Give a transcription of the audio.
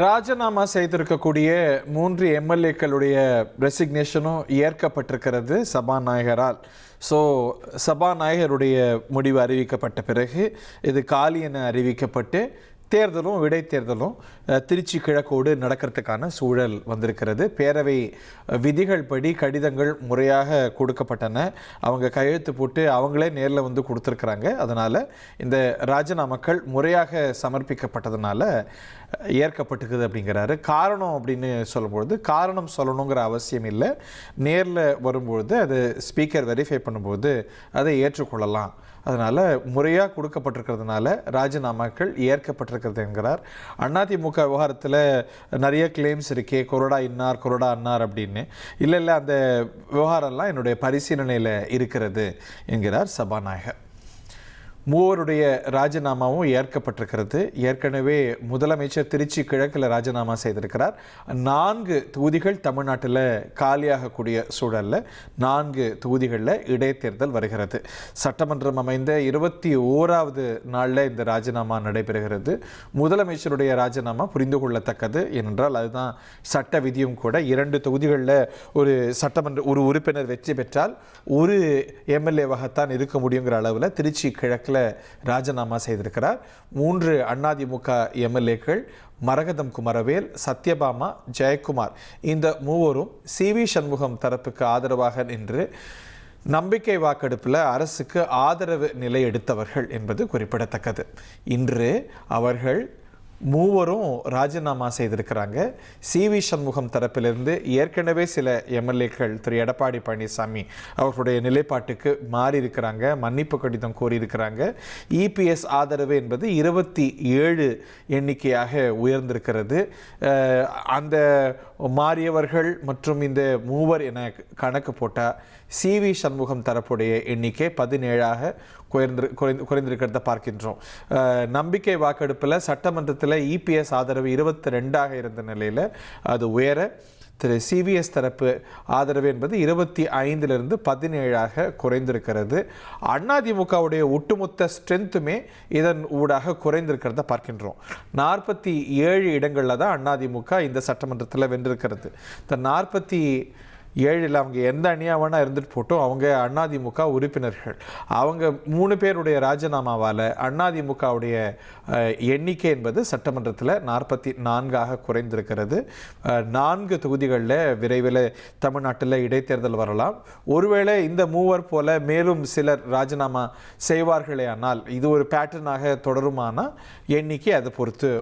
ராஜினாமா செய்திருக்கக்கூடிய 3 எம்எல்ஏக்களுடைய ரெசிக்னேஷனும் ஏற்கப்பட்டிருக்கிறது சபாநாயகரால். ஸோ சபாநாயகருடைய முடிவு அறிவிக்கப்பட்ட பிறகு இது காலி என அறிவிக்கப்பட்டு தேர்தலும் இடைத்தேர்தலும் திருச்சி கிழக்கோடு நடக்கிறதுக்கான சூழல் வந்திருக்கிறது. பேரவை விதிகள் படி கடிதங்கள் முறையாக கொடுக்கப்பட்டன. அவங்க கையெழுத்து போட்டு அவங்களே நேரில் வந்து கொடுத்துருக்குறாங்க. அதனால் இந்த ராஜினாமாக்கள் முறையாக சமர்ப்பிக்கப்பட்டதுனால ஏற்கப்பட்டுக்குது அப்படிங்கிறாரு. காரணம் அப்படின்னு சொல்லும்பொழுது காரணம் சொல்லணுங்கிற அவசியம் இல்லை. நேரில் வரும்பொழுது அது ஸ்பீக்கர் வெரிஃபை பண்ணும்போது அதை ஏற்றுக்கொள்ளலாம். அதனால் முறையாக கொடுக்கப்பட்டிருக்கிறதுனால ராஜினாமாக்கள் ஏற்கப்பட்டிருக்கிறது என்கிறார். அதிமுக விவகாரத்தில் நிறைய கிளைம்ஸ் இருக்கே, கொறடா இன்னார் கொறடா அன்னார் அப்படின்னு. இல்லை அந்த விவகாரம்லாம் என்னுடைய பரிசீலனையில் இருக்கிறது என்கிறார் சபாநாயகர். மூவருடைய ராஜினாமாவும் ஏற்கப்பட்டிருக்கிறது. ஏற்கனவே முதலமைச்சர் திருச்சி கிழக்கில் ராஜினாமா செய்திருக்கிறார். 4 தொகுதிகள் தமிழ்நாட்டில் காலியாகக்கூடிய சூழலில் 4 தொகுதிகளில் இடைத்தேர்தல் வருகிறது. சட்டமன்றம் அமைந்த 21வது நாளில் இந்த ராஜினாமா நடைபெறுகிறது. முதலமைச்சருடைய ராஜினாமா புரிந்து கொள்ளத்தக்கது. ஏனென்றால் அதுதான் சட்ட விதியும் கூட. 2 தொகுதிகளில் ஒரு உறுப்பினர் வெற்றி பெற்றால் ஒரு எம்எல்ஏவாகத்தான் இருக்க முடியுங்கிற அளவில் திருச்சி கிழக்கு ராஜினாமா செய்திருக்கிறார். 3 அதிமுக எம்எல்ஏக்கள் மரகதம் குமரவேல், சத்யபாமா, ஜெயக்குமார் இந்த மூவரும் சி.வி. சண்முகம் தரப்புக்கு ஆதரவாக நின்று நம்பிக்கை வாக்கெடுப்பில் அரசுக்கு ஆதரவு நிலை எடுத்தவர்கள் என்பது குறிப்பிடத்தக்கது. இன்று அவர்கள் மூவரும் ராஜினாமா செய்திருக்கிறாங்க. சி.வி. சண்முகம் தரப்பிலிருந்து ஏற்கனவே சில எம்எல்ஏக்கள் திரு எடப்பாடி பழனிசாமி அவர்களுடைய நிலைப்பாட்டுக்கு மாறி இருக்கிறாங்க, மன்னிப்பு கடிதம் கோரியிருக்கிறாங்க. இபிஎஸ் ஆதரவு என்பது 27 எண்ணிக்கையாக உயர்ந்திருக்கிறது. அந்த மாறியவர்கள் மற்றும் இந்த மூவர் என கணக்கு போட்டால் சி.வி. சண்முகம் தரப்புடைய எண்ணிக்கை 17ஆக குறைந்திருக்கிறத பார்க்கின்றோம். நம்பிக்கை வாக்கெடுப்பில் சட்டமன்றத்தில் இபிஎஸ் ஆதரவு 22ஆக இருந்த நிலையில் அது உயர திரு சிவிஎஸ் தரப்பு ஆதரவு என்பது 25லிருந்து 17ஆக குறைந்திருக்கிறது. அதிமுகவுடைய ஒட்டுமொத்த ஸ்ட்ரென்த்துமே இதன் ஊடாக குறைந்திருக்கிறத பார்க்கின்றோம். 47 இடங்களில் தான் அதிமுக இந்த சட்டமன்றத்தில் வென்றிருக்கிறது. இந்த 47 அவங்க எந்த அணியாக வேணால் இருந்துட்டு போட்டோம், அவங்க அதிமுக உறுப்பினர்கள். அவங்க 3 பேருடைய ராஜினாமாவால் அதிமுகவுடைய எண்ணிக்கை என்பது சட்டமன்றத்தில் 44ஆக குறைந்திருக்கிறது. 4 தொகுதிகளில் விரைவில் தமிழ்நாட்டில் இடைத்தேர்தல் வரலாம். ஒருவேளை இந்த மூவர் போல மேலும் சிலர் ராஜினாமா செய்வார்களே ஆனால் இது ஒரு பேட்டர்னாக தொடருமானால் எண்ணிக்கை அதை பொறுத்து